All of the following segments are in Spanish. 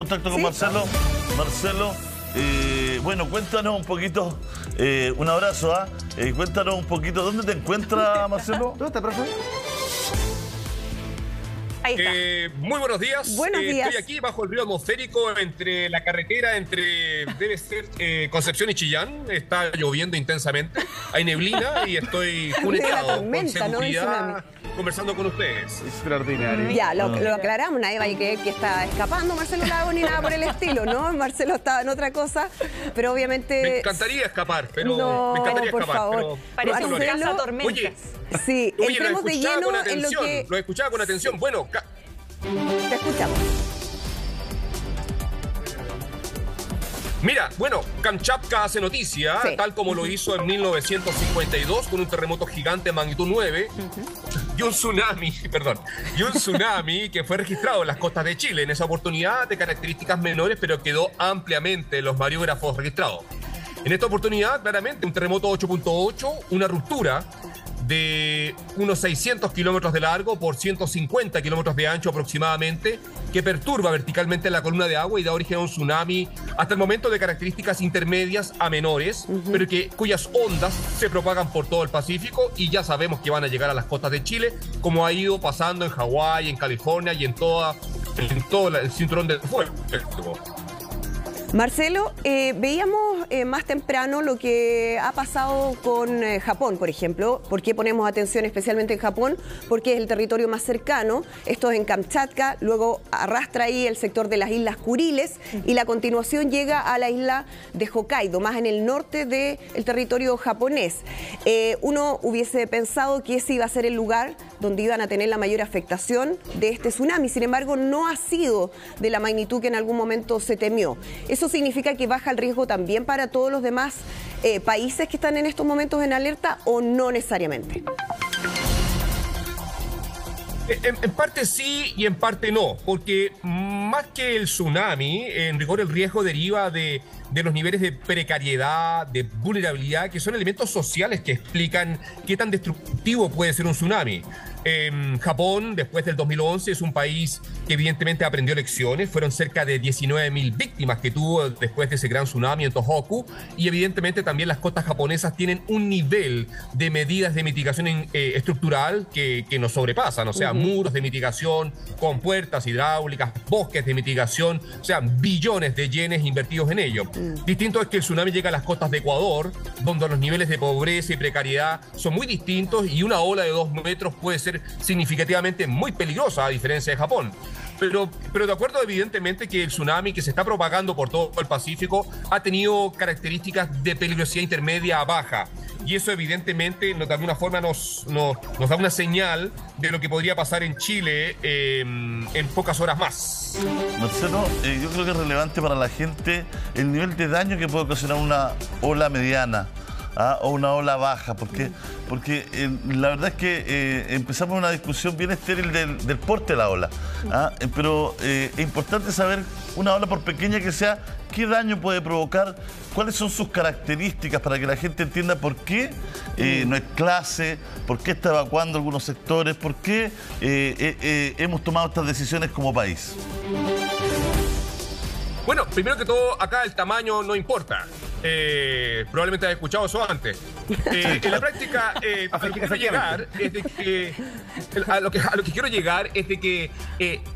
Contacto con ¿Sí? Marcelo. Marcelo, bueno, cuéntanos un poquito, un abrazo, cuéntanos un poquito, ¿dónde te encuentras, Marcelo? ¿Dónde está, profe? Ahí está. Muy buenos días. Buenos días. Estoy aquí bajo el río atmosférico, entre la carretera, debe ser Concepción y Chillán. Está lloviendo intensamente, hay neblina y estoy Una cuneteado con tormenta, no el seguridad, tsunami. conversando con ustedes. Extraordinario. Ya, lo aclaramos, nadie va a creer que está escapando Marcelo Lago ni nada por el estilo, ¿no? Marcelo estaba en otra cosa, pero obviamente... Me encantaría escapar, pero... No, me encantaría por escapar, favor. pero... Parece no un lo haré. cazatormentas. Oye, Sí, Oye, lo entremos de escuchaba lleno con en lo atención, que... lo escuchaba con atención. Bueno, Te escuchamos. mira, bueno, Kamchatka hace noticia, Sí. tal como lo hizo en 1952 con un terremoto gigante de magnitud 9 y un tsunami, y un tsunami que fue registrado en las costas de Chile. En esa oportunidad de características menores, pero quedó ampliamente en los mariógrafos registrados. En esta oportunidad, claramente, un terremoto 8.8, una ruptura de unos 600 kilómetros de largo por 150 kilómetros de ancho aproximadamente, que perturba verticalmente la columna de agua y da origen a un tsunami hasta el momento de características intermedias a menores, pero cuyas ondas se propagan por todo el Pacífico y ya sabemos que van a llegar a las costas de Chile, como ha ido pasando en Hawái, en California y en todo el cinturón del fuego. Marcelo, veíamos más temprano lo que ha pasado con Japón, por ejemplo. ¿Por qué ponemos atención especialmente en Japón? Porque es el territorio más cercano. Esto es en Kamchatka, luego arrastra ahí el sector de las Islas Kuriles y la continuación llega a la isla de Hokkaido, más en el norte del territorio japonés. Uno hubiese pensado que ese iba a ser el lugar donde iban a tener la mayor afectación de este tsunami. Sin embargo, no ha sido de la magnitud que en algún momento se temió. ¿Eso significa que baja el riesgo también para todos los demás países que están en estos momentos en alerta o no necesariamente? En parte sí y en parte no, porque más que el tsunami, en rigor el riesgo deriva de los niveles de precariedad, de vulnerabilidad, que son elementos sociales que explican qué tan destructivo puede ser un tsunami. Japón, después del 2011, es un país que evidentemente aprendió lecciones. Fueron cerca de 19.000 víctimas que tuvo después de ese gran tsunami en Tohoku. Y evidentemente también las costas japonesas tienen un nivel de medidas de mitigación estructural que nos sobrepasan. O sea, muros de mitigación con puertas hidráulicas, bosques de mitigación, o sea, billones de yenes invertidos en ello. Distinto es que el tsunami llega a las costas de Ecuador, donde los niveles de pobreza y precariedad son muy distintos y una ola de 2 metros puede ser significativamente muy peligrosa, a diferencia de Japón. Pero de acuerdo, evidentemente, que el tsunami que se está propagando por todo el Pacífico ha tenido características de peligrosidad intermedia a baja. Y eso, evidentemente, de alguna forma nos da una señal de lo que podría pasar en Chile en pocas horas más. Marcelo, yo creo que es relevante para la gente el nivel de daño que puede ocasionar una ola mediana. O una ola baja, porque la verdad es que empezamos una discusión bien estéril del porte de la ola, pero es importante saber, una ola por pequeña que sea, qué daño puede provocar, cuáles son sus características para que la gente entienda por qué no es clase, por qué está evacuando algunos sectores, por qué hemos tomado estas decisiones como país. Bueno, primero que todo, acá el tamaño no importa. Probablemente has escuchado eso antes. En la práctica, a lo que quiero llegar es de que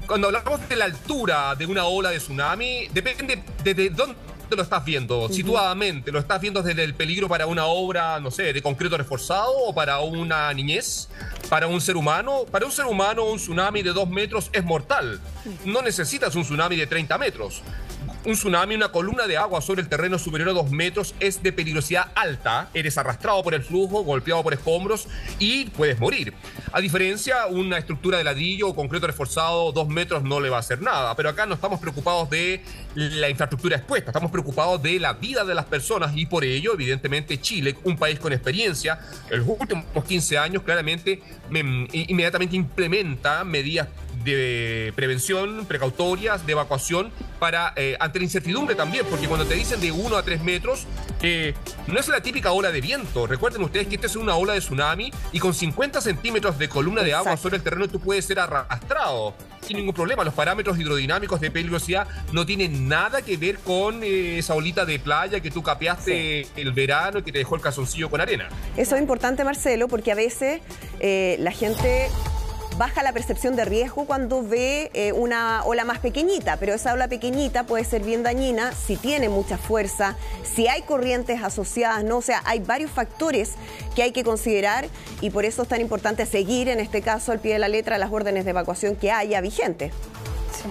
cuando hablamos de la altura de una ola de tsunami, depende de dónde lo estás viendo, situadamente. ¿Lo estás viendo desde el peligro para una obra, no sé, de concreto reforzado o para una niñez? ¿Para un ser humano? Para un ser humano, un tsunami de 2 metros es mortal. No necesitas un tsunami de 30 metros. Un tsunami, una columna de agua sobre el terreno superior a 2 metros es de peligrosidad alta. Eres arrastrado por el flujo, golpeado por escombros y puedes morir. A diferencia, una estructura de ladrillo o concreto reforzado, 2 metros no le va a hacer nada. Pero acá no estamos preocupados de la infraestructura expuesta, estamos preocupados de la vida de las personas y por ello, evidentemente, Chile, un país con experiencia, en los últimos 15 años, claramente, inmediatamente implementa medidas de prevención, precautorias, de evacuación, ante la incertidumbre también, porque cuando te dicen de 1 a 3 metros, No es la típica ola de viento. Recuerden ustedes que esta es una ola de tsunami y con 50 centímetros de columna de agua sobre el terreno tú puedes ser arrastrado sin ningún problema. Los parámetros hidrodinámicos de peligrosidad no tienen nada que ver con esa olita de playa que tú capeaste el verano y que te dejó el calzoncillo con arena. Eso es importante, Marcelo, porque a veces la gente baja la percepción de riesgo cuando ve una ola más pequeñita, pero esa ola pequeñita puede ser bien dañina si tiene mucha fuerza, si hay corrientes asociadas, ¿no? O sea, hay varios factores que hay que considerar y por eso es tan importante seguir, en este caso, al pie de la letra, las órdenes de evacuación que haya vigentes. Sí.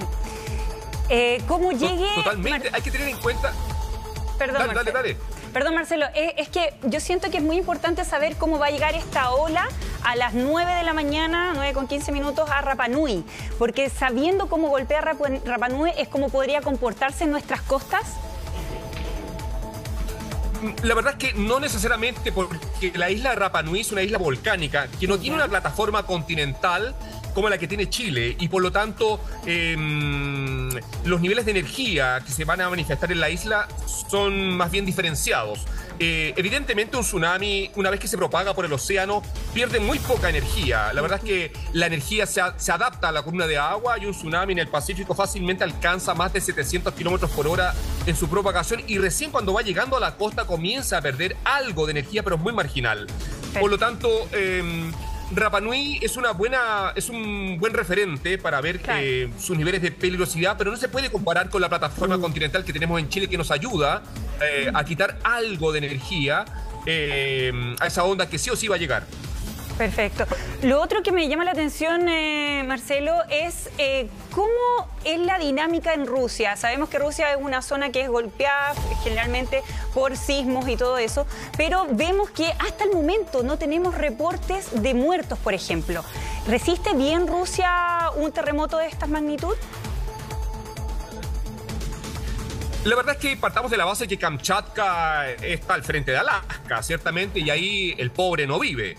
¿Cómo llegue? Totalmente, hay que tener en cuenta... Perdón, dale. Perdón, Marcelo, es que yo siento que es muy importante saber cómo va a llegar esta ola a las 9 de la mañana, 9:15 a Rapa Nui, porque sabiendo cómo golpea Rapa Nui es cómo podría comportarse en nuestras costas. La verdad es que no necesariamente, porque la isla de Rapa Nui es una isla volcánica que no tiene una plataforma continental como la que tiene Chile y por lo tanto los niveles de energía que se van a manifestar en la isla son más bien diferenciados. Evidentemente un tsunami, una vez que se propaga por el océano, pierde muy poca energía. La verdad es que la energía se adapta a la columna de agua y un tsunami en el Pacífico fácilmente alcanza más de 700 kilómetros por hora en su propagación y recién cuando va llegando a la costa comienza a perder algo de energía, pero es muy marginal. Por lo tanto... Rapa Nui es un buen referente para ver sus niveles de peligrosidad, pero no se puede comparar con la plataforma continental que tenemos en Chile que nos ayuda a quitar algo de energía a esa onda que sí o sí va a llegar. Perfecto. Lo otro que me llama la atención, Marcelo, es cómo es la dinámica en Rusia. Sabemos que Rusia es una zona que es golpeada generalmente por sismos y todo eso, pero vemos que hasta el momento no tenemos reportes de muertos, por ejemplo. ¿Resiste bien Rusia un terremoto de esta magnitud? La verdad es que partamos de la base que Kamchatka está al frente de Alaska, ciertamente, y ahí el pobre no vive.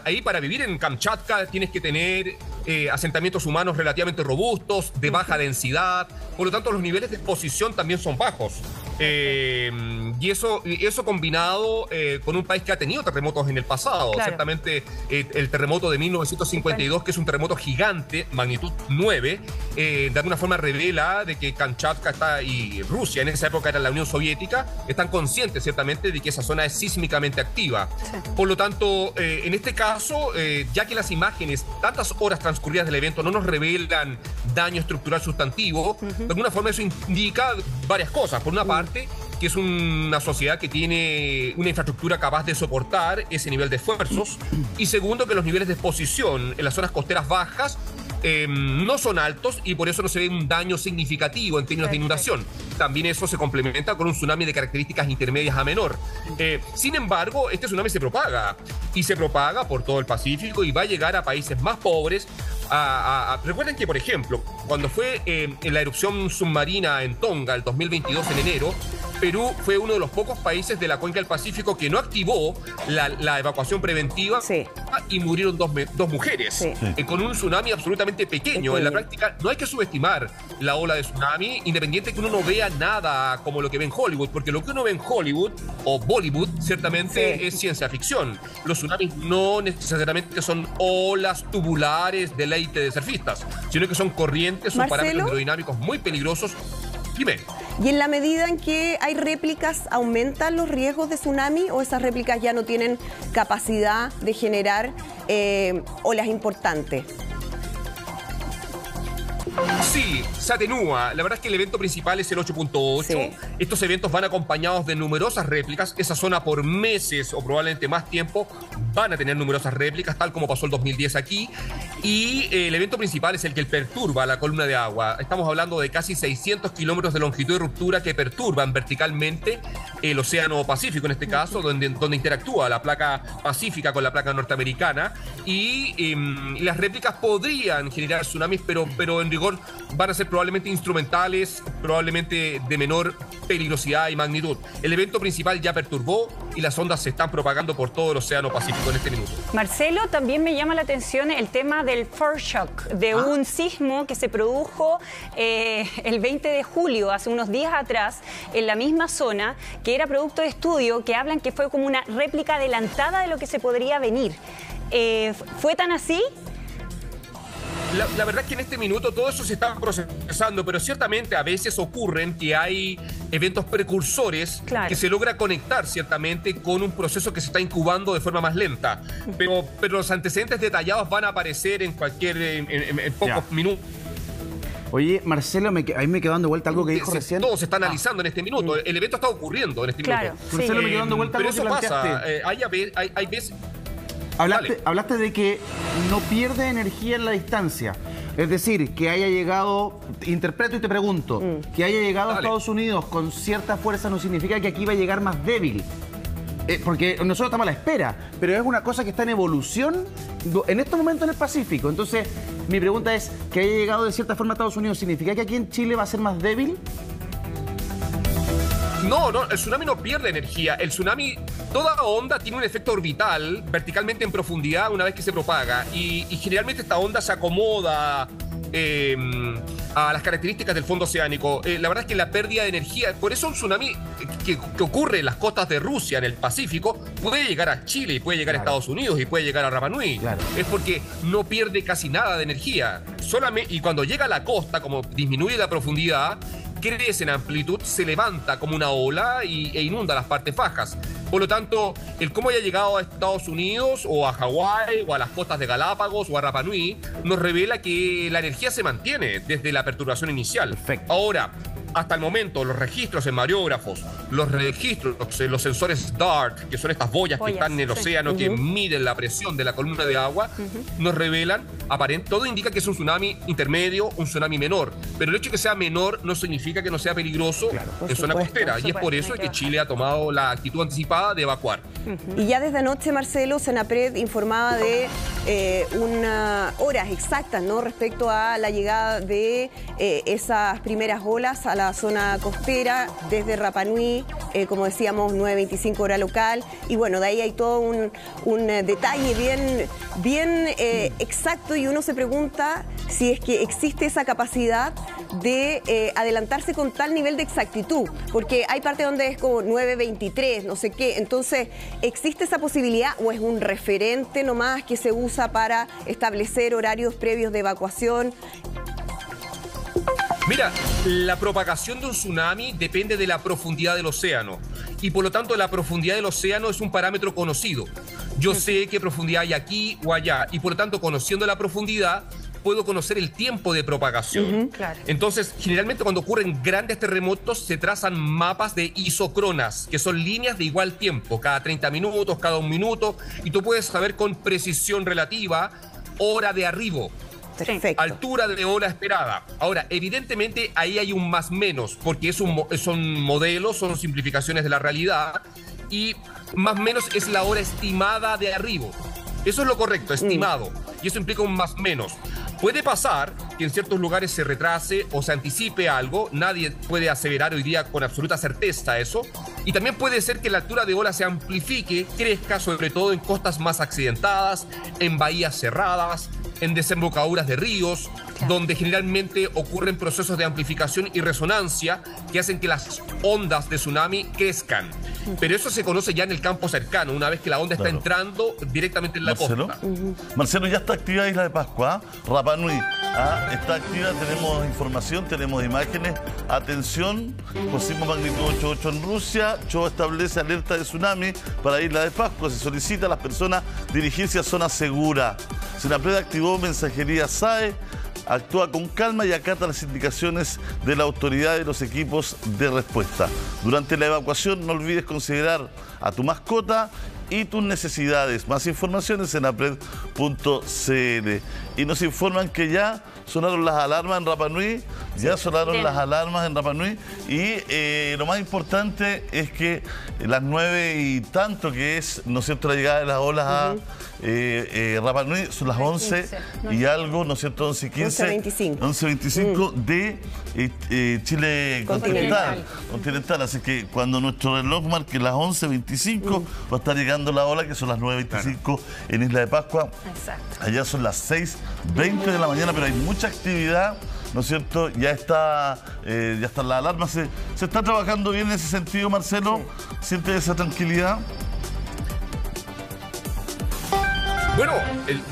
Ahí para vivir en Kamchatka tienes que tener asentamientos humanos relativamente robustos, de baja densidad, por lo tanto los niveles de exposición también son bajos. Y eso combinado con un país que ha tenido terremotos en el pasado, ciertamente el terremoto de 1952, que es un terremoto gigante, magnitud 9, de alguna forma revela de que Kamchatka y Rusia, en esa época era la Unión Soviética, están conscientes ciertamente de que esa zona es sísmicamente activa. Por lo tanto, en este caso, ya que las imágenes, tantas horas transcurridas del evento no nos revelan daño estructural sustantivo, de alguna forma eso indica varias cosas. Por una parte, que es una sociedad que tiene una infraestructura capaz de soportar ese nivel de esfuerzos, y segundo, que los niveles de exposición en las zonas costeras bajas no son altos y por eso no se ve un daño significativo en términos de inundación. También eso se complementa con un tsunami de características intermedias a menor. Sin embargo, este tsunami se propaga y se propaga por todo el Pacífico y va a llegar a países más pobres. Recuerden que, por ejemplo, cuando fue en la erupción submarina en Tonga el 2022 en enero, Perú fue uno de los pocos países de la cuenca del Pacífico que no activó la evacuación preventiva y murieron dos mujeres con un tsunami absolutamente pequeño. En la práctica no hay que subestimar la ola de tsunami, independiente que uno no vea nada como lo que ve en Hollywood, porque lo que uno ve en Hollywood o Bollywood ciertamente es ciencia ficción. Los tsunamis no necesariamente son olas tubulares de leite de surfistas, sino que son corrientes, son parámetros hidrodinámicos muy peligrosos. Dime. ¿Y en la medida en que hay réplicas, aumentan los riesgos de tsunami o esas réplicas ya no tienen capacidad de generar olas importantes? Sí, se atenúa. La verdad es que el evento principal es el 8.8. Estos eventos van acompañados de numerosas réplicas. Esa zona por meses o probablemente más tiempo van a tener numerosas réplicas, tal como pasó el 2010 aquí. Y el evento principal es el que perturba la columna de agua. Estamos hablando de casi 600 kilómetros de longitud de ruptura que perturban verticalmente el océano Pacífico, en este caso, donde interactúa la placa pacífica con la placa norteamericana. Y las réplicas podrían generar tsunamis, pero en rigor van a ser probablemente instrumentales, probablemente de menor peligrosidad y magnitud. El evento principal ya perturbó y las ondas se están propagando por todo el Océano Pacífico en este minuto. Marcelo, también me llama la atención el tema del foreshock, de un sismo que se produjo el 20 de julio, hace unos días atrás, en la misma zona, que era producto de estudio, que hablan que fue como una réplica adelantada de lo que se podría venir. ¿Fue tan así? La verdad es que en este minuto todo eso se está procesando, pero ciertamente a veces ocurren que hay eventos precursores que se logra conectar ciertamente con un proceso que se está incubando de forma más lenta. Pero los antecedentes detallados van a aparecer en pocos minutos. Oye, Marcelo, a mí me quedó dando vuelta algo que dijo recién. Todo se está analizando en este minuto. El evento está ocurriendo en este minuto. Marcelo, me quedó dando vuelta algo que planteaste. Pero eso pasa. Hay veces... Hablaste de que no pierde energía en la distancia. Es decir, que haya llegado, interpreto y te pregunto, que haya llegado a Estados Unidos con cierta fuerza no significa que aquí va a llegar más débil. Porque nosotros estamos a la espera, pero es una cosa que está en evolución en este momento en el Pacífico. Entonces, mi pregunta es, que haya llegado de cierta forma a Estados Unidos, ¿significa que aquí en Chile va a ser más débil? No, el tsunami no pierde energía. El tsunami, toda onda tiene un efecto orbital verticalmente en profundidad una vez que se propaga. Y generalmente esta onda se acomoda a las características del fondo oceánico. La verdad es que la pérdida de energía, por eso un tsunami que ocurre en las costas de Rusia, en el Pacífico, puede llegar a Chile y puede llegar a Estados Unidos y puede llegar a Rapa Nui. Es porque no pierde casi nada de energía. Y cuando llega a la costa, como disminuye la profundidad, crece en amplitud, se levanta como una ola e inunda las partes bajas. Por lo tanto, el cómo haya llegado a Estados Unidos o a Hawái o a las costas de Galápagos o a Rapa Nui nos revela que la energía se mantiene desde la perturbación inicial. Perfecto. Ahora, hasta el momento, los registros en mareógrafos, los sensores DART, que son estas boyas que están en el océano, que miden la presión de la columna de agua, nos revelan, todo indica que es un tsunami intermedio, un tsunami menor. Pero el hecho de que sea menor no significa que no sea peligroso en zona costera. Y es por eso que Chile ha tomado la actitud anticipada de evacuar. Y ya desde anoche, Marcelo, Senapred informaba de unas horas exactas, ¿no?, respecto a la llegada de esas primeras olas a la zona costera desde Rapa Nui, como decíamos, 9:25 hora local. Y bueno, de ahí hay todo un detalle bien exacto, y uno se pregunta si es que existe esa capacidad de adelantarse con tal nivel de exactitud, porque hay parte donde es como 9:23, no sé qué. Entonces, ¿existe esa posibilidad o es un referente nomás que se usa para establecer horarios previos de evacuación? Mira, la propagación de un tsunami depende de la profundidad del océano y por lo tanto la profundidad del océano es un parámetro conocido. Yo sé qué profundidad hay aquí o allá y por lo tanto, conociendo la profundidad, puedo conocer el tiempo de propagación. Entonces, generalmente cuando ocurren grandes terremotos se trazan mapas de isocronas, que son líneas de igual tiempo, cada 30 minutos, cada 1 minuto, y tú puedes saber con precisión relativa hora de arribo. Perfecto. Altura de ola esperada. Ahora, evidentemente ahí hay un más menos, porque son modelos, son simplificaciones de la realidad, y más menos es la hora estimada de arribo. Eso es lo correcto, estimado. Y eso implica un más menos. Puede pasar que en ciertos lugares se retrase o se anticipe algo. Nadie puede aseverar hoy día con absoluta certeza eso. Y también puede ser que la altura de ola se amplifique, crezca, sobre todo en costas más accidentadas, en bahías cerradas, en desembocaduras de ríos, donde generalmente ocurren procesos de amplificación y resonancia que hacen que las ondas de tsunami crezcan. Pero eso se conoce ya en el campo cercano, una vez que la onda está entrando directamente en la costa. Marcelo, ya está activa Isla de Pascua, Rapa Nui. Está activa, tenemos información, tenemos imágenes. Atención, por sismo magnitud 8.8 en Rusia. Cho establece alerta de tsunami para Isla de Pascua. Se solicita a las personas dirigirse a zona segura. Senapred activó mensajería SAE, actúa con calma y acata las indicaciones de la autoridad y los equipos de respuesta. Durante la evacuación no olvides considerar a tu mascota y tus necesidades. Más información en senapred.cl. Y nos informan que ya sonaron las alarmas en Rapa Nui, ya sonaron las alarmas en Rapa Nui, y lo más importante es que las 9 y tanto, que es, ¿no es cierto?, la llegada de las olas a Rapa Nui, son las 11 y algo, ¿no es cierto?, 11:15. 11:25 de Chile continental. Así que cuando nuestro reloj marque las 11:25 va a estar llegando la ola, que son las 9:25 en Isla de Pascua. Exacto. Allá son las 6:20 de la mañana, pero hay mucha actividad, ¿no es cierto? Ya está la alarma. ¿Se está trabajando bien en ese sentido, Marcelo? Sí. ¿Siente esa tranquilidad? Bueno,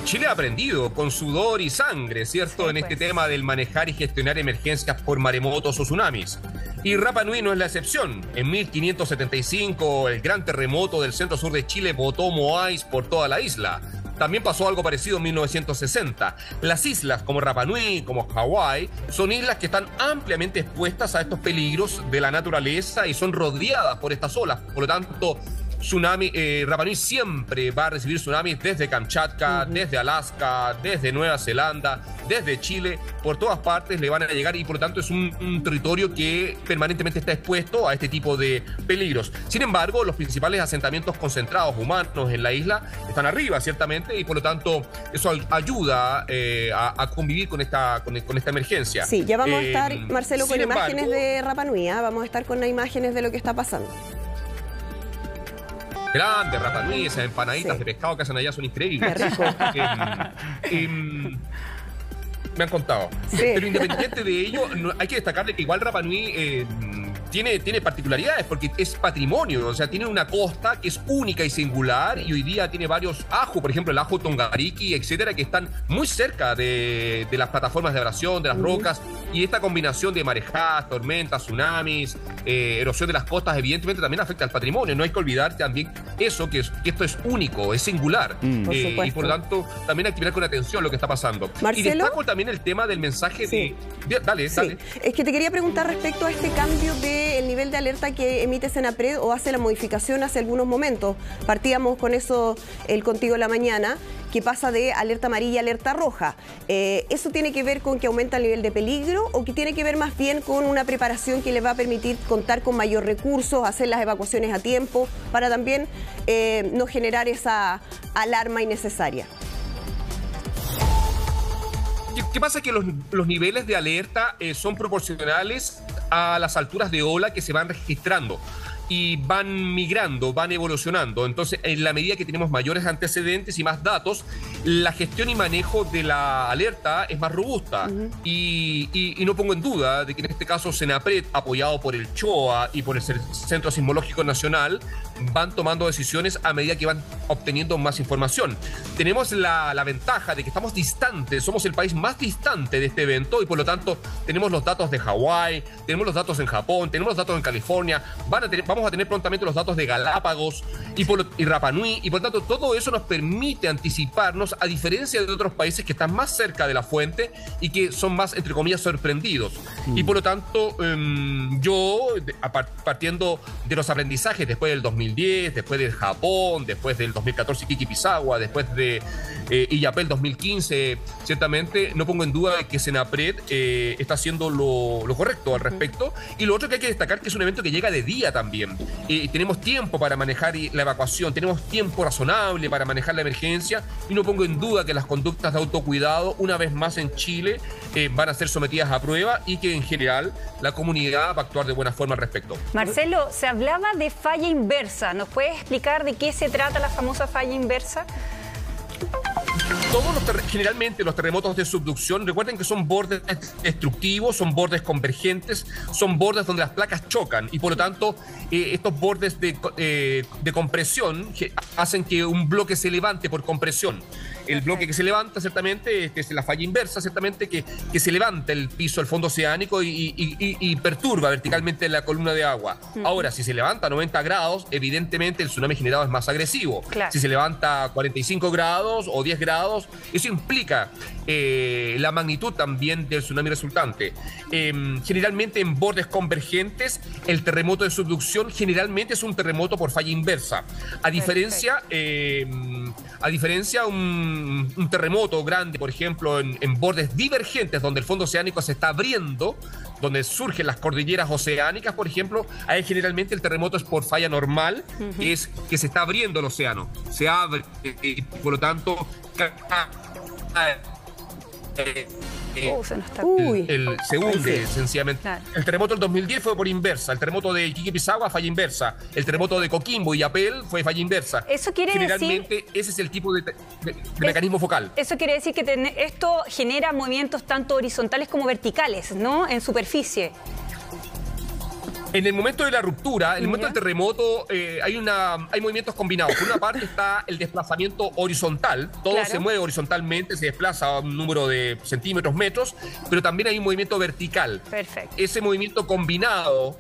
Chile ha aprendido con sudor y sangre, ¿cierto?, en este tema del manejar y gestionar emergencias por maremotos o tsunamis. Y Rapa Nui no es la excepción. En 1575, el gran terremoto del centro-sur de Chile botó moáis por toda la isla. También pasó algo parecido en 1960. Las islas como Rapa Nui, como Hawái, son islas que están ampliamente expuestas a estos peligros de la naturaleza y son rodeadas por estas olas. Por lo tanto, Rapa Nui siempre va a recibir tsunamis desde Kamchatka, desde Alaska, desde Nueva Zelanda, desde Chile, por todas partes le van a llegar, y por lo tanto es un territorio que permanentemente está expuesto a este tipo de peligros. Sin embargo, los principales asentamientos concentrados humanos en la isla están arriba, ciertamente, y por lo tanto eso ayuda a convivir con esta emergencia. Sí, ya vamos a estar, Marcelo, con imágenes de Rapa Nui, vamos a estar con imágenes de lo que está pasando. Grande, Rapa Nui, esas empanaditas de pescado que hacen allá son increíbles. Qué rico. Me han contado. Sí. Pero independiente de ello, hay que destacarle que igual Rapa Nui tiene particularidades, porque es patrimonio, o sea, tiene una costa que es única y singular, y hoy día tiene varios ajos, por ejemplo el ajo Tongariki, etcétera, que están muy cerca de las plataformas de abrasión, de las rocas, y esta combinación de marejadas, tormentas, tsunamis, erosión de las costas, evidentemente también afecta al patrimonio. No hay que olvidar también eso, que esto es único, es singular, y por lo tanto también hay que mirar con atención lo que está pasando. Marcelo, y destaco también el tema del mensaje Dale. Es que te quería preguntar respecto a este cambio del nivel de alerta que emite Senapred, o hace la modificación hace algunos momentos. Partíamos con eso contigo en la mañana, que pasa de alerta amarilla a alerta roja. ¿Eso tiene que ver con que aumenta el nivel de peligro, o que tiene que ver más bien con una preparación que les va a permitir contar con mayor recursos, hacer las evacuaciones a tiempo, para también no generar esa alarma innecesaria? ¿Qué pasa? Que los niveles de alerta son proporcionales a las alturas de ola que se van registrando y van migrando, van evolucionando. Entonces, en la medida que tenemos mayores antecedentes y más datos, la gestión y manejo de la alerta es más robusta. Y no pongo en duda de que en este caso Senapred, apoyado por el CHOA y por el Centro Sismológico Nacional, van tomando decisiones a medida que van obteniendo más información. Tenemos la ventaja de que estamos distantes, somos el país más distante de este evento, y por lo tanto tenemos los datos de Hawái, tenemos los datos en Japón, tenemos los datos en California, vamos a tener prontamente los datos de Galápagos y Rapa Nui, y por lo tanto todo eso nos permite anticiparnos, a diferencia de otros países que están más cerca de la fuente y que son más, entre comillas, sorprendidos. Y por lo tanto, yo, partiendo de los aprendizajes después del 2010, después del Japón, después del 2014 Kiki Pisawa, después de Illapel 2015, ciertamente no pongo en duda de que Senapred está haciendo lo correcto al respecto. Y lo otro que hay que destacar, que es un evento que llega de día también. Tenemos tiempo para manejar la evacuación, tenemos tiempo razonable para manejar la emergencia, y no pongo en duda que las conductas de autocuidado, una vez más en Chile, van a ser sometidas a prueba, y que en general la comunidad va a actuar de buena forma al respecto. Marcelo, se hablaba de falla inversa. ¿Nos puedes explicar de qué se trata la famosa falla inversa? Generalmente los terremotos de subducción, recuerden que son bordes destructivos, son bordes convergentes, son bordes donde las placas chocan, y por lo tanto estos bordes de compresión hacen que un bloque se levante por compresión. el bloque que se levanta, ciertamente, es la falla inversa, ciertamente, que se levanta el piso del fondo oceánico y perturba verticalmente la columna de agua. Ahora, si se levanta a 90 grados, evidentemente el tsunami generado es más agresivo. Claro. Si se levanta a 45 grados o 10 grados, eso implica la magnitud también del tsunami resultante. Generalmente en bordes convergentes, el terremoto de subducción generalmente es un terremoto por falla inversa. A diferencia, un terremoto grande, por ejemplo, en bordes divergentes, donde el fondo oceánico se está abriendo, donde surgen las cordilleras oceánicas, por ejemplo, ahí generalmente el terremoto es por falla normal, que es que se está abriendo el océano. Se abre, por lo tanto, se hunde sencillamente. Claro. El terremoto del 2010 fue por inversa. El terremoto de Iquique Pisagua, falla inversa. El terremoto de Coquimbo y Apel fue falla inversa. Eso quiere Generalmente decir, ese es el tipo de mecanismo focal. Eso quiere decir que esto genera movimientos tanto horizontales como verticales, ¿no? En superficie. En el momento de la ruptura, en el momento del terremoto, hay movimientos combinados. Por una parte está el desplazamiento horizontal, todo se mueve horizontalmente, se desplaza a un número de centímetros, metros, pero también hay un movimiento vertical. Perfecto. Ese movimiento combinado,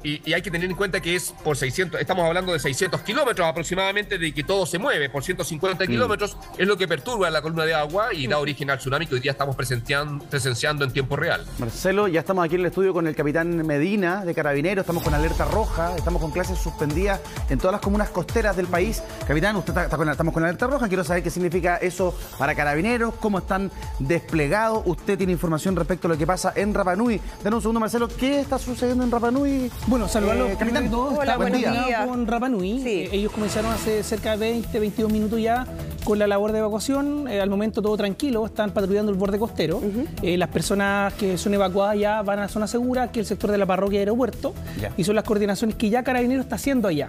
y hay que tener en cuenta que es por 600, estamos hablando de 600 kilómetros aproximadamente de que todo se mueve, por 150 kilómetros, es lo que perturba la columna de agua y da origen al tsunami que hoy día estamos presenciando en tiempo real. Marcelo, ya estamos aquí en el estudio con el capitán Medina de Carabineros. Estamos con alerta roja, estamos con clases suspendidas en todas las comunas costeras del país. Capitán, estamos con alerta roja, quiero saber qué significa eso para Carabineros, cómo están desplegados. Usted tiene información respecto a lo que pasa en Rapa Nui. Denos un segundo, Marcelo, ¿qué está sucediendo en Rapa Nui? Bueno, saludarlos, capitán. Hola, buenos días. Con Rapa Nui. Sí. Ellos comenzaron hace cerca de 22 minutos ya con la labor de evacuación. Al momento todo tranquilo, están patrullando el borde costero. Las personas que son evacuadas ya van a la zona segura, que es el sector de la parroquia y aeropuerto. Y son las coordinaciones que ya Carabineros está haciendo allá.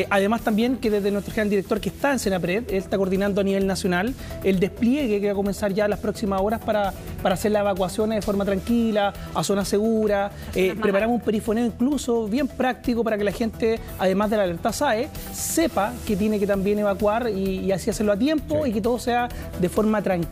Además también que desde nuestro general director que está en Senapred, él está coordinando a nivel nacional el despliegue que va a comenzar ya en las próximas horas para hacer las evacuaciones de forma tranquila, a zona segura. Preparamos un perifoneo incluso bien práctico para que la gente, además de la alerta SAE, sepa que tiene que también evacuar y así hacerlo a tiempo y que todo sea de forma tranquila.